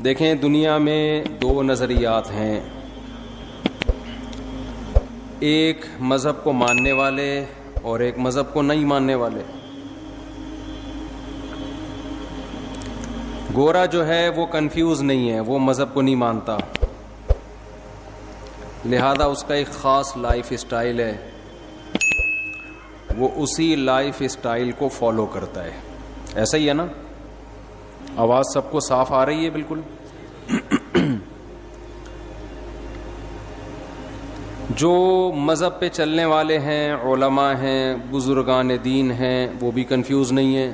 دیکھیں دنیا میں دو نظریات ہیں، ایک مذہب کو ماننے والے اور ایک مذہب کو نہیں ماننے والے۔ گورا جو ہے وہ کنفیوز نہیں ہے، وہ مذہب کو نہیں مانتا، لہذا اس کا ایک خاص لائف اسٹائل ہے، وہ اسی لائف اسٹائل کو فالو کرتا ہے۔ ایسا ہی ہے نا؟ آواز سب کو صاف آ رہی ہے؟ بالکل۔ جو مذہب پہ چلنے والے ہیں، علماء ہیں، بزرگان دین ہیں، وہ بھی کنفیوز نہیں ہیں،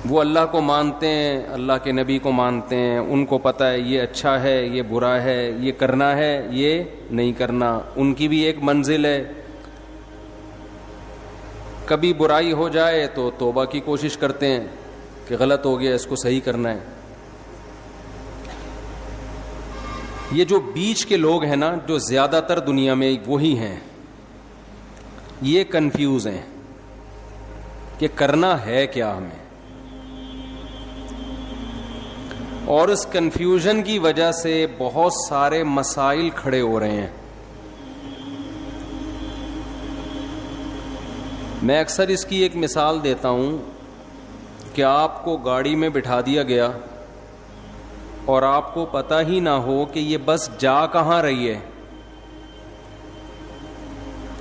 وہ اللہ کو مانتے ہیں، اللہ کے نبی کو مانتے ہیں، ان کو پتہ ہے یہ اچھا ہے، یہ برا ہے، یہ کرنا ہے، یہ نہیں کرنا۔ ان کی بھی ایک منزل ہے، کبھی برائی ہو جائے تو توبہ کی کوشش کرتے ہیں کہ غلط ہو گیا، اس کو صحیح کرنا ہے۔ یہ جو بیچ کے لوگ ہیں نا، جو زیادہ تر دنیا میں وہی ہیں، یہ کنفیوز ہیں کہ کرنا ہے کیا ہمیں، اور اس کنفیوژن کی وجہ سے بہت سارے مسائل کھڑے ہو رہے ہیں۔ میں اکثر اس کی ایک مثال دیتا ہوں کہ آپ کو گاڑی میں بٹھا دیا گیا اور آپ کو پتہ ہی نہ ہو کہ یہ بس جا کہاں رہی ہے،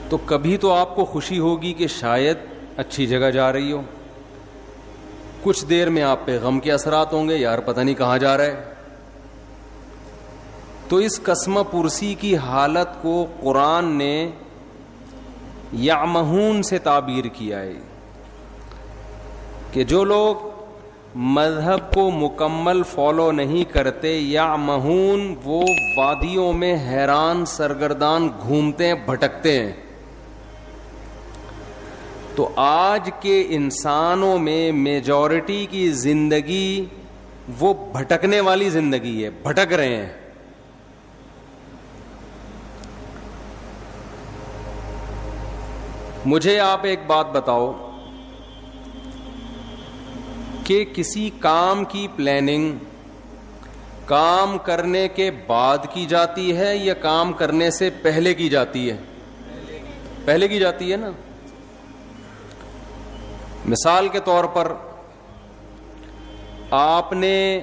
تو کبھی تو آپ کو خوشی ہوگی کہ شاید اچھی جگہ جا رہی ہو، کچھ دیر میں آپ پہ غم کے اثرات ہوں گے، یار پتہ نہیں کہاں جا رہا ہے۔ تو اس قسمہ پرسی کی حالت کو قرآن نے یعمہون سے تعبیر کیا ہے کہ جو لوگ مذہب کو مکمل فالو نہیں کرتے، یعمہون، وہ وادیوں میں حیران سرگردان گھومتے ہیں، بھٹکتے ہیں۔ تو آج کے انسانوں میں میجورٹی کی زندگی وہ بھٹکنے والی زندگی ہے، بھٹک رہے ہیں۔ مجھے آپ ایک بات بتاؤ کہ کسی کام کی پلاننگ کام کرنے کے بعد کی جاتی ہے یا کام کرنے سے پہلے کی جاتی ہے؟ پہلے کی جاتی ہے نا۔ مثال کے طور پر آپ نے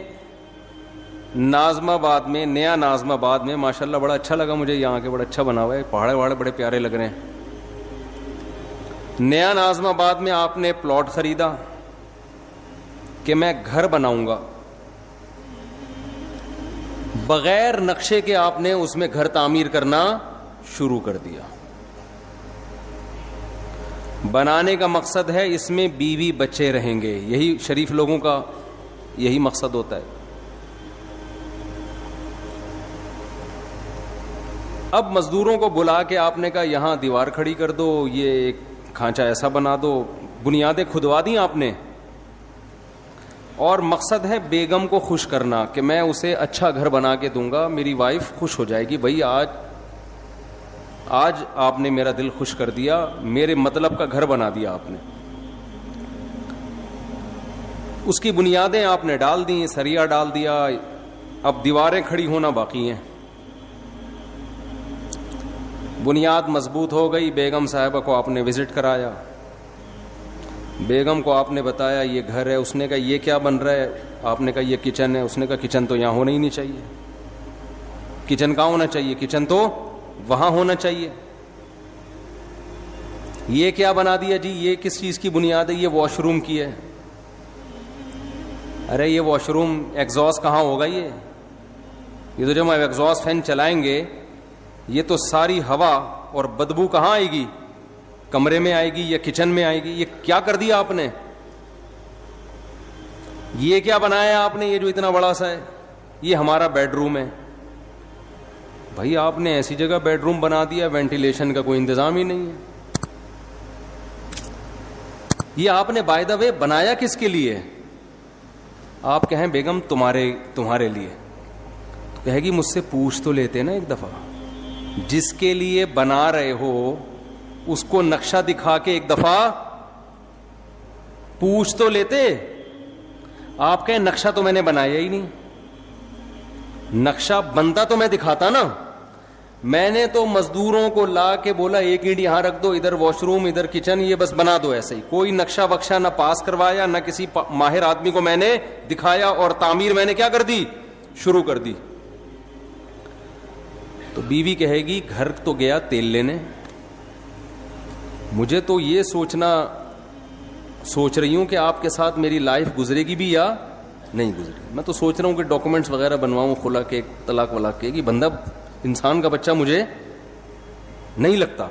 ناظم آباد میں، نیا ناظم آباد میں، ماشاءاللہ بڑا اچھا لگا مجھے، یہاں کے بڑا اچھا بنا ہوا ہے، پہاڑے وہاڑے بڑے پیارے لگ رہے ہیں۔ نیا ناظم آباد میں آپ نے پلاٹ خریدا کہ میں گھر بناؤں گا، بغیر نقشے کے آپ نے اس میں گھر تعمیر کرنا شروع کر دیا۔ بنانے کا مقصد ہے اس میں بیوی بچے رہیں گے، یہی شریف لوگوں کا یہی مقصد ہوتا ہے۔ اب مزدوروں کو بلا کے آپ نے کہا یہاں دیوار کھڑی کر دو، یہ ایک کھانچہ ایسا بنا دو، بنیادیں کھدوا دیں آپ نے، اور مقصد ہے بیگم کو خوش کرنا کہ میں اسے اچھا گھر بنا کے دوں گا، میری وائف خوش ہو جائے گی، بھائی آج آپ نے میرا دل خوش کر دیا، میرے مطلب کا گھر بنا دیا آپ نے۔ اس کی بنیادیں آپ نے ڈال دیں، سریا ڈال دیا، اب دیواریں کھڑی ہونا باقی ہیں۔ بنیاد مضبوط ہو گئی، بیگم صاحبہ کو آپ نے وزٹ کرایا، بیگم کو آپ نے بتایا یہ گھر ہے، اس نے کہا یہ کیا بن رہا ہے، آپ نے کہا یہ کچن ہے، اس نے کہا کچن تو یہاں ہونا ہی نہیں چاہیے، کچن کہاں ہونا چاہیے، کچن تو وہاں ہونا چاہیے۔ یہ کیا بنا دیا جی، یہ کس چیز کی بنیاد ہے، یہ واش روم کی ہے۔ ارے یہ واش روم ایگزاسٹ کہاں ہوگا، یہ تو جب ہم ایگزاسٹ فین چلائیں گے یہ تو ساری ہوا اور بدبو کہاں آئے گی، کمرے میں آئے گی یا کچن میں آئے گی۔ یہ کیا کر دیا آپ نے، یہ کیا بنایا آپ نے، یہ جو اتنا بڑا سا ہے یہ ہمارا بیڈ روم ہے۔ بھائی آپ نے ایسی جگہ بیڈ روم بنا دیا وینٹیلیشن کا کوئی انتظام ہی نہیں ہے۔ یہ آپ نے بائی دا وے بنایا کس کے لیے، آپ کہیں بیگم تمہارے لیے، تو کہے گی مجھ سے پوچھ تو لیتے نا ایک دفعہ، جس کے لیے بنا رہے ہو اس کو نقشہ دکھا کے ایک دفعہ پوچھ تو لیتے۔ آپ کہیں نقشہ تو میں نے بنایا ہی نہیں. نقشہ بنتا تو میں دکھاتا نا. میں نے تو مزدوروں کو لا کے بولا ایک اینٹ یہاں رکھ دو, ادھر واش روم, ادھر کچن, یہ بس بنا دو ایسے ہی. کوئی نقشہ وقشہ نہ پاس کروایا, نہ کسی ماہر آدمی کو میں نے دکھایا, اور تعمیر میں نے کیا کر دی, شروع کر دی. تو بیوی کہے گی گھر تو گیا تیل لینے, مجھے تو یہ سوچ رہی ہوں کہ آپ کے ساتھ میری لائف گزرے گی بھی یا نہیں گزرے. میں تو سوچ رہا ہوں کہ ڈاکومنٹس وغیرہ بنواؤں, خلا کے, طلاق ولاق کے, کہ بندہ انسان کا بچہ مجھے نہیں لگتا.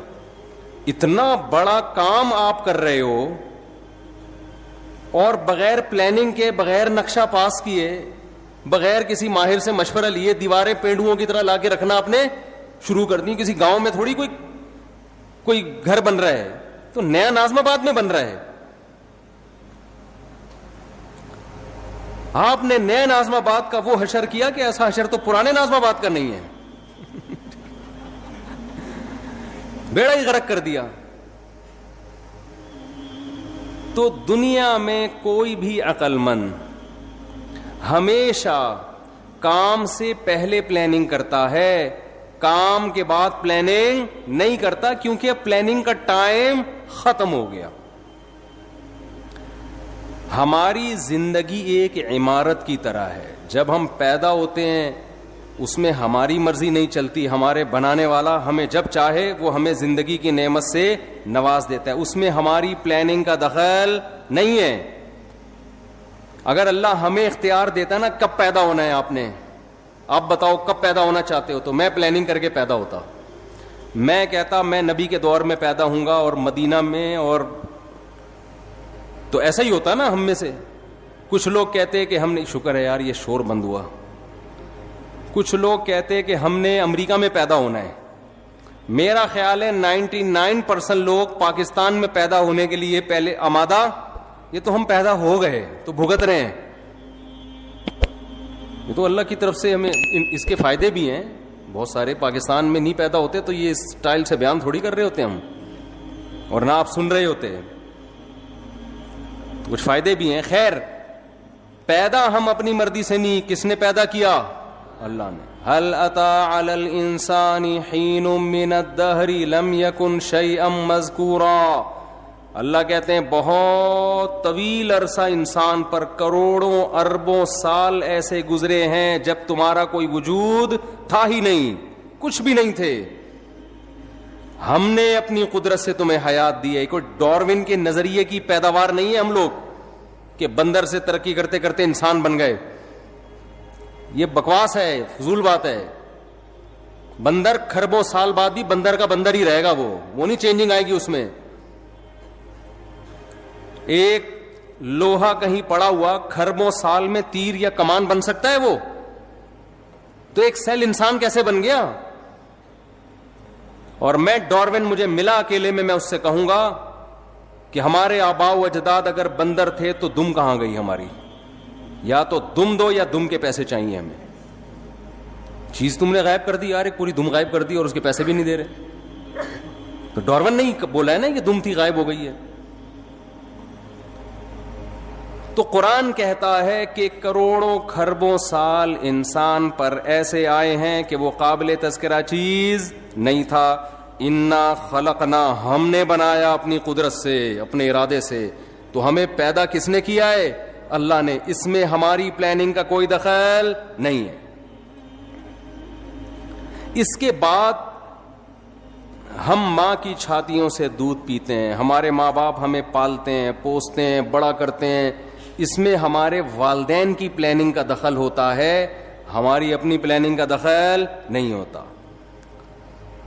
اتنا بڑا کام آپ کر رہے ہو اور بغیر پلاننگ کے, بغیر نقشہ پاس کیے, بغیر کسی ماہر سے مشورہ لیے دیواریں پینڈوؤں کی طرح لا کے رکھنا آپ نے شروع کر دی. کسی گاؤں میں تھوڑی کوئی گھر بن رہا ہے, تو نیا ناظم آباد میں بن رہا ہے. آپ نے نئے ناظم آباد کا وہ حشر کیا کہ ایسا حشر تو پرانے ناظم آباد کا نہیں ہے. بیڑا ہی غرق کر دیا. تو دنیا میں کوئی بھی عقل مند ہمیشہ کام سے پہلے پلاننگ کرتا ہے, کام کے بعد پلاننگ نہیں کرتا, کیونکہ اب پلاننگ کا ٹائم ختم ہو گیا. ہماری زندگی ایک عمارت کی طرح ہے. جب ہم پیدا ہوتے ہیں اس میں ہماری مرضی نہیں چلتی, ہمارے بنانے والا ہمیں جب چاہے وہ ہمیں زندگی کی نعمت سے نواز دیتا ہے. اس میں ہماری پلاننگ کا دخل نہیں ہے. اگر اللہ ہمیں اختیار دیتا نا کب پیدا ہونا ہے, آپ نے, آپ بتاؤ کب پیدا ہونا چاہتے ہو, تو میں پلاننگ کر کے پیدا ہوتا. میں کہتا میں نبی کے دور میں پیدا ہوں گا اور مدینہ میں, اور تو ایسا ہی ہوتا نا. ہم میں سے کچھ لوگ کہتے کہ ہم نے, شکر ہے یار یہ شور بند ہوا, کچھ لوگ کہتے کہ ہم نے امریکہ میں پیدا ہونا ہے. میرا خیال ہے 99% لوگ پاکستان میں پیدا ہونے کے لیے پہلے آمادہ, یہ تو ہم پیدا ہو گئے تو بھگت رہے ہیں. یہ تو اللہ کی طرف سے ہمیں اس کے فائدے بھی ہیں بہت سارے. پاکستان میں نہیں پیدا ہوتے تو یہ اسٹائل سے بیان تھوڑی کر رہے ہوتے ہم, اور نہ آپ سن رہے ہوتے. کچھ فائدے بھی ہیں. خیر, پیدا ہم اپنی مرضی سے نہیں, کس نے پیدا کیا, اللہ نے. هل اتى على الانسان حين من الدهر لم يكن شيئا مذكورا. اللہ کہتے ہیں بہت طویل عرصہ انسان پر, کروڑوں اربوں سال ایسے گزرے ہیں جب تمہارا کوئی وجود تھا ہی نہیں, کچھ بھی نہیں تھے. ہم نے اپنی قدرت سے تمہیں حیات دی ہے. کوئی ڈاروین کے نظریے کی پیداوار نہیں ہے ہم لوگ کہ بندر سے ترقی کرتے کرتے انسان بن گئے. یہ بکواس ہے, فضول بات ہے. بندر کھربوں سال بعد بھی بندر کا بندر ہی رہے گا, وہ نہیں چینجنگ آئے گی اس میں. ایک لوہا کہیں پڑا ہوا کھربوں سال میں تیر یا کمان بن سکتا ہے وہ, تو ایک سیل انسان کیسے بن گیا. اور میں ڈاروین مجھے ملا اکیلے میں اس سے کہوں گا کہ ہمارے آباء و اجداد اگر بندر تھے تو دم کہاں گئی ہماری, یا تو دم دو یا دم کے پیسے چاہیے ہمیں. چیز تم نے غائب کر دی یار, ایک پوری دم غائب کر دی اور اس کے پیسے بھی نہیں دے رہے. تو ڈاروین نہیں بولا ہے نا کہ دم تھی غائب ہو گئی ہے. تو قرآن کہتا ہے کہ کروڑوں کھربوں سال انسان پر ایسے آئے ہیں کہ وہ قابل تذکرہ چیز نہیں تھا. انا خلقنا, ہم نے بنایا اپنی قدرت سے, اپنے ارادے سے. تو ہمیں پیدا کس نے کیا ہے, اللہ نے. اس میں ہماری پلاننگ کا کوئی دخل نہیں ہے. اس کے بعد ہم ماں کی چھاتیوں سے دودھ پیتے ہیں, ہمارے ماں باپ ہمیں پالتے ہیں, پوستے ہیں, بڑا کرتے ہیں. اس میں ہمارے والدین کی پلاننگ کا دخل ہوتا ہے, ہماری اپنی پلاننگ کا دخل نہیں ہوتا.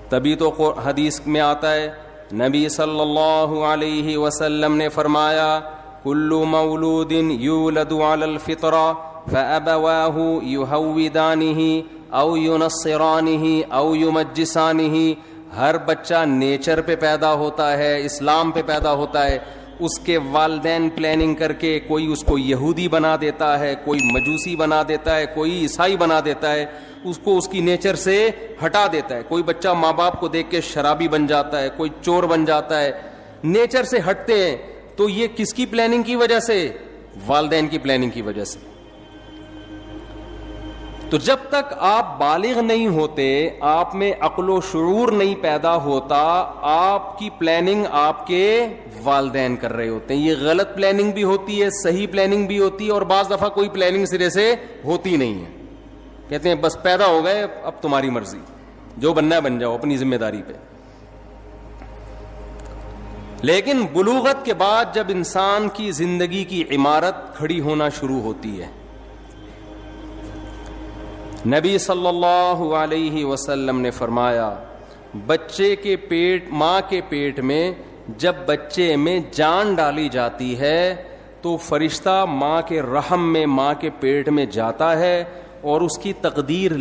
تبھی تو حدیث میں آتا ہے, نبی صلی اللہ علیہ وسلم نے فرمایا, کل مولود یولد علی الفطرہ فابواہ یہودانہ او ینصرانہ او یمجسانہ. ہر بچہ نیچر پہ پیدا ہوتا ہے, اسلام پہ پیدا ہوتا ہے. اس کے والدین پلاننگ کر کے کوئی اس کو یہودی بنا دیتا ہے, کوئی مجوسی بنا دیتا ہے, کوئی عیسائی بنا دیتا ہے, اس کو اس کی نیچر سے ہٹا دیتا ہے. کوئی بچہ ماں باپ کو دیکھ کے شرابی بن جاتا ہے, کوئی چور بن جاتا ہے, نیچر سے ہٹتے ہیں. تو یہ کس کی پلاننگ کی وجہ سے, والدین کی پلاننگ کی وجہ سے. تو جب تک آپ بالغ نہیں ہوتے, آپ میں عقل و شعور نہیں پیدا ہوتا, آپ کی پلاننگ آپ کے والدین کر رہے ہوتے ہیں. یہ غلط پلاننگ بھی ہوتی ہے, صحیح پلاننگ بھی ہوتی ہے, اور بعض دفعہ کوئی پلاننگ سرے سے ہوتی نہیں ہے. کہتے ہیں بس پیدا ہو گئے, اب تمہاری مرضی, جو بننا ہے بن جاؤ اپنی ذمہ داری پہ. لیکن بلوغت کے بعد جب انسان کی زندگی کی عمارت کھڑی ہونا شروع ہوتی ہے, نبی صلی اللہ علیہ وسلم نے فرمایا, بچے کے پیٹ, ماں کے پیٹ میں جب بچے میں جان ڈالی جاتی ہے تو فرشتہ ماں کے رحم میں, ماں کے پیٹ میں جاتا ہے اور اس کی تقدیر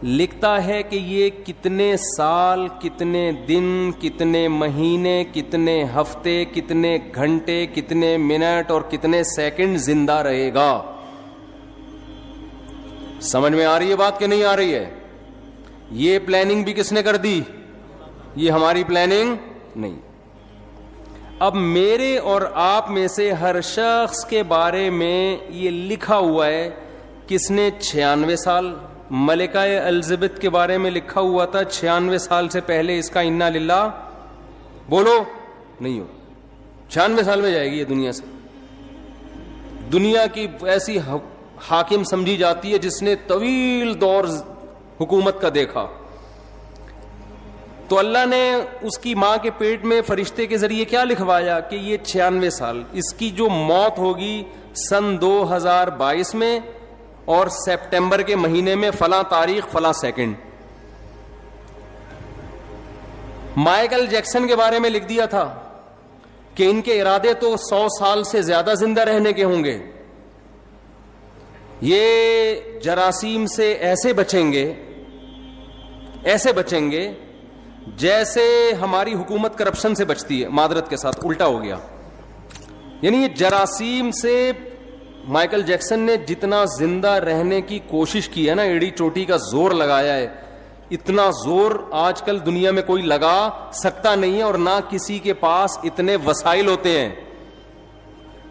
لکھتا ہے کہ یہ کتنے سال, کتنے دن, کتنے مہینے, کتنے ہفتے, کتنے گھنٹے, کتنے منٹ اور کتنے سیکنڈ زندہ رہے گا. سمجھ میں آ رہی ہے بات کہ نہیں آ رہی ہے؟ یہ پلاننگ بھی کس نے کر دی؟ یہ ہماری پلاننگ نہیں. اب میرے اور آپ میں سے ہر شخص کے بارے میں یہ لکھا ہوا ہے. کس نے 96 سال, ملکہ الزبتھ کے بارے میں لکھا ہوا تھا 96 سال سے پہلے اس کا انا للہ بولو نہیں ہو. 96 سال میں جائے گی یہ دنیا سے. دنیا کی ایسی حاکم سمجھی جاتی ہے جس نے طویل دور حکومت کا دیکھا. تو اللہ نے اس کی ماں کے پیٹ میں فرشتے کے ذریعے کیا لکھوایا کہ یہ 96 سال, اس کی جو موت ہوگی سن 2022 میں اور سپٹمبر کے مہینے میں فلاں تاریخ فلاں سیکنڈ. مائیکل جیکسن کے بارے میں لکھ دیا تھا کہ ان کے ارادے تو 100 سال سے زیادہ زندہ رہنے کے ہوں گے. یہ جراثیم سے ایسے بچیں گے جیسے ہماری حکومت کرپشن سے بچتی ہے. معذرت کے ساتھ الٹا ہو گیا. یعنی یہ جراثیم سے مائیکل جیکسن نے جتنا زندہ رہنے کی کوشش کی ہے نا, ایڑی چوٹی کا زور لگایا ہے, اتنا زور آج کل دنیا میں کوئی لگا سکتا نہیں ہے, اور نہ کسی کے پاس اتنے وسائل ہوتے ہیں.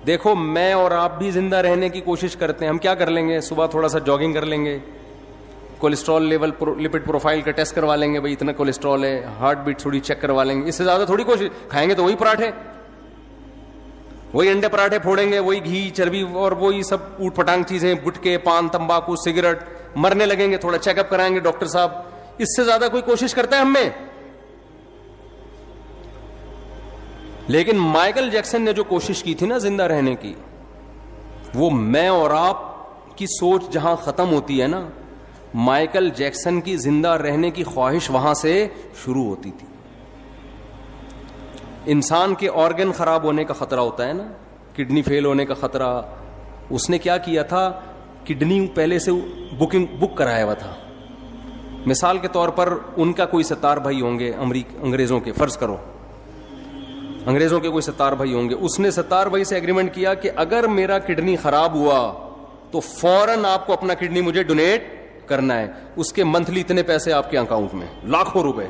دیکھو میں اور آپ بھی زندہ رہنے کی کوشش کرتے ہیں. ہم کیا کر لیں گے؟ صبح تھوڑا سا جاگنگ کر لیں گے, کولیسٹرول لیول, لپڈ پروفائل کا ٹیسٹ کروا لیں گے, بھائی اتنا کولیسٹرول ہے, ہارٹ بیٹ تھوڑی چیک کروا لیں گے. اس سے زیادہ تھوڑی کوشش. کھائیں گے تو وہی پراٹھے, وہی انڈے پراٹھے پھوڑیں گے, وہی گھی چربی اور وہی سب اوٹ پٹانگ چیزیں, گٹکے, پان, تمباکو, سگریٹ. مرنے لگیں گے, تھوڑا چیک اپ کرائیں گے ڈاکٹر صاحب. اس سے زیادہ کوئی کوشش کرتا ہے ہم میں؟ لیکن مائیکل جیکسن نے جو کوشش کی تھی نا زندہ رہنے کی, وہ میں اور آپ کی سوچ جہاں ختم ہوتی ہے نا, مائیکل جیکسن کی زندہ رہنے کی خواہش وہاں سے شروع ہوتی تھی. انسان کے آرگن خراب ہونے کا خطرہ ہوتا ہے نا, کڈنی فیل ہونے کا خطرہ. اس نے کیا کیا تھا, کڈنی پہلے سے بک کرایا ہوا تھا. مثال کے طور پر ان کا کوئی 17 بھائی ہوں گے انگریزوں کے, فرض کرو انگریزوں کے کوئی 17 بھائی ہوں گے. اس نے 17 بھائی سے ایگریمنٹ کیا کہ اگر میرا کڈنی خراب ہوا تو فوراً آپ کو اپنا کڈنی مجھے ڈونیٹ کرنا ہے. اس کے منتھلی اتنے پیسے آپ کے اکاؤنٹ میں, لاکھوں روپے.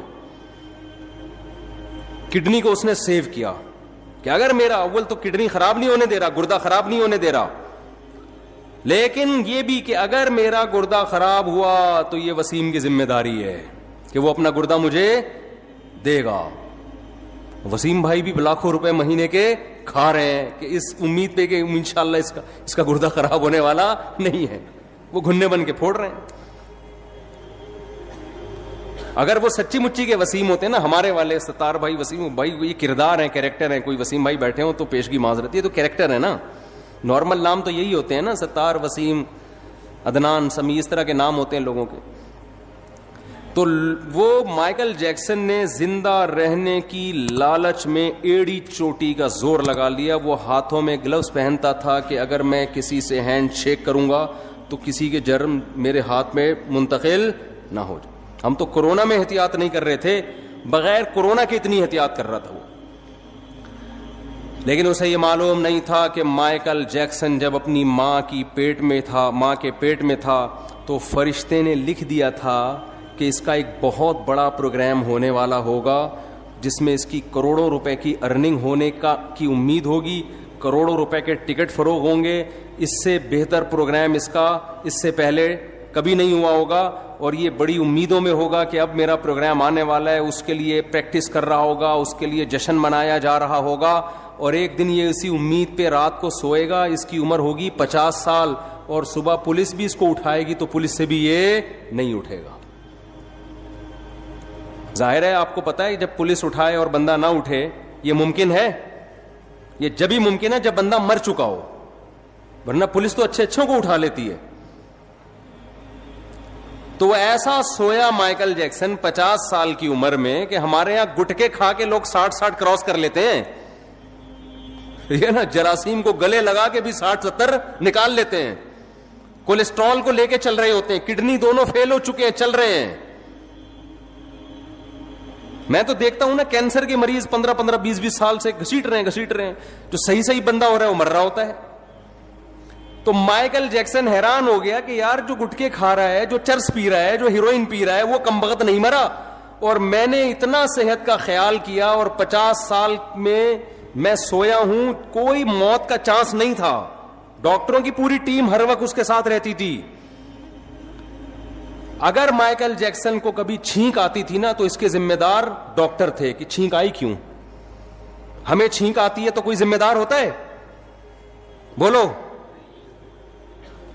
کڈنی کو اس نے سیو کیا کہ اگر میرا, اول تو کڈنی خراب نہیں ہونے دے رہا, گردہ خراب نہیں ہونے دے رہا, لیکن یہ بھی کہ اگر میرا گردہ خراب ہوا تو یہ وسیم کی ذمہ داری ہے کہ وہ اپنا گردہ مجھے دے گا. وسیم بھائی بھی لاکھوں روپے مہینے کے کھا رہے ہیں کہ اس امید پہ کہ انشاءاللہ اس کا گردہ خراب ہونے والا نہیں ہے. وہ گھنے بن کے پھوڑ رہے ہیں. اگر وہ سچی مچی کے وسیم ہوتے ہیں نا, ہمارے والے 17 بھائی وسیم بھائی, یہ کردار ہیں, کیریکٹر ہیں. کوئی وسیم بھائی بیٹھے ہوں تو پیشگی معذرت, یہ تو کیریکٹر ہے نا. نارمل نام تو یہی ہوتے ہیں نا, 17, وسیم, عدنان, سمی, اس طرح کے نام ہوتے ہیں لوگوں کے. تو وہ مائیکل جیکسن نے زندہ رہنے کی لالچ میں ایڑی چوٹی کا زور لگا لیا. وہ ہاتھوں میں گلوز پہنتا تھا کہ اگر میں کسی سے ہینڈ شیک کروں گا تو کسی کے جرم میرے ہاتھ میں منتقل نہ ہو جائے. ہم تو کورونا میں احتیاط نہیں کر رہے تھے, بغیر کورونا کے اتنی احتیاط کر رہا تھا وہ. لیکن اسے یہ معلوم نہیں تھا کہ مائیکل جیکسن جب اپنی ماں کے پیٹ میں تھا تو فرشتے نے لکھ دیا تھا کہ اس کا ایک بہت بڑا پروگرام ہونے والا ہوگا جس میں اس کی کروڑوں روپے کی ارننگ ہونے کی امید ہوگی, کروڑوں روپے کے ٹکٹ فروغ ہوں گے, اس سے بہتر پروگرام اس کا اس سے پہلے کبھی نہیں ہوا ہوگا, اور یہ بڑی امیدوں میں ہوگا کہ اب میرا پروگرام آنے والا ہے, اس کے لیے پریکٹس کر رہا ہوگا, اس کے لیے جشن منایا جا رہا ہوگا, اور ایک دن یہ اسی امید پہ رات کو سوئے گا. اس کی عمر ہوگی 50 سال, اور صبح پولیس بھی اس کو اٹھائے گی تو پولیس سے بھی یہ نہیں اٹھے گا. ظاہر ہے آپ کو پتا ہے جب پولیس اٹھائے اور بندہ نہ اٹھے یہ ممکن ہے, یہ جبھی ممکن ہے جب بندہ مر چکا ہو, ورنہ پولیس تو اچھے اچھوں کو اٹھا لیتی ہے. تو ایسا سویا مائیکل جیکسن 50 سال کی عمر میں کہ ہمارے یہاں گٹکے کھا کے لوگ 60 کراس کر لیتے ہیں, یہ نا جراثیم کو گلے لگا کے بھی 60-70 نکال لیتے ہیں, کولیسٹرول کو لے کے چل رہے ہوتے ہیں, کڈنی دونوں فیل ہو چکے ہیں, چل رہے ہیں. میں تو دیکھتا ہوں نا کینسر کے مریض 15 20 سال سے گھسیٹ رہے ہیں, جو صحیح بندہ ہو رہا ہے وہ مر رہا ہوتا ہے. تو مائیکل جیکسن حیران ہو گیا کہ یار جو گٹکے کھا رہا ہے, جو چرس پی رہا ہے, جو ہیروئن پی رہا ہے, وہ کمبخت نہیں مرا, اور میں نے اتنا صحت کا خیال کیا اور 50 سال میں سویا ہوں, کوئی موت کا چانس نہیں تھا. ڈاکٹروں کی پوری ٹیم ہر وقت اس کے ساتھ رہتی تھی. اگر مائیکل جیکسن کو کبھی چھینک آتی تھی نا تو اس کے ذمہ دار ڈاکٹر تھے کہ چھینک آئی کیوں. ہمیں چھینک آتی ہے تو کوئی ذمہ دار ہوتا ہے؟ بولو.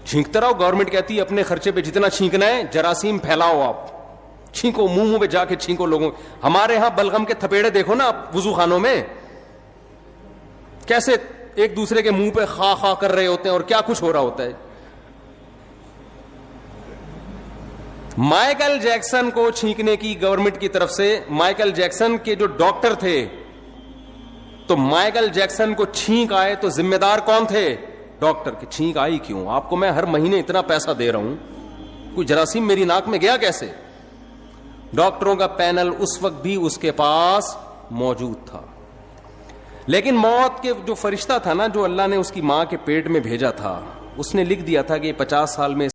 چھینکتے رہو, گورنمنٹ کہتی ہے اپنے خرچے پہ جتنا چھینکنا ہے جراثیم پھیلاؤ, آپ چھینکو, منہ پہ جا کے چھینکو لوگوں. ہمارے ہاں بلغم کے تھپیڑے دیکھو نا آپ وضو خانوں میں, کیسے ایک دوسرے کے منہ پہ خا خا کر رہے ہوتے ہیں اور کیا کچھ ہو رہا ہوتا ہے. مائیکل جیکسن کو چھینکنے کی گورنمنٹ کی طرف سے, مائیکل جیکسن کے جو ڈاکٹر تھے, تو مائیکل جیکسن کو چھینک آئے تو ذمہ دار کون تھے؟ ڈاکٹر. کی چھینک آئی کیوں؟ آپ کو میں ہر مہینے اتنا پیسہ دے رہا ہوں, کوئی جراثیم میری ناک میں گیا کیسے؟ ڈاکٹروں کا پینل اس وقت بھی اس کے پاس موجود تھا. لیکن موت کے جو فرشتہ تھا نا, جو اللہ نے اس کی ماں کے پیٹ میں بھیجا تھا, اس نے لکھ دیا تھا کہ 50 سال میں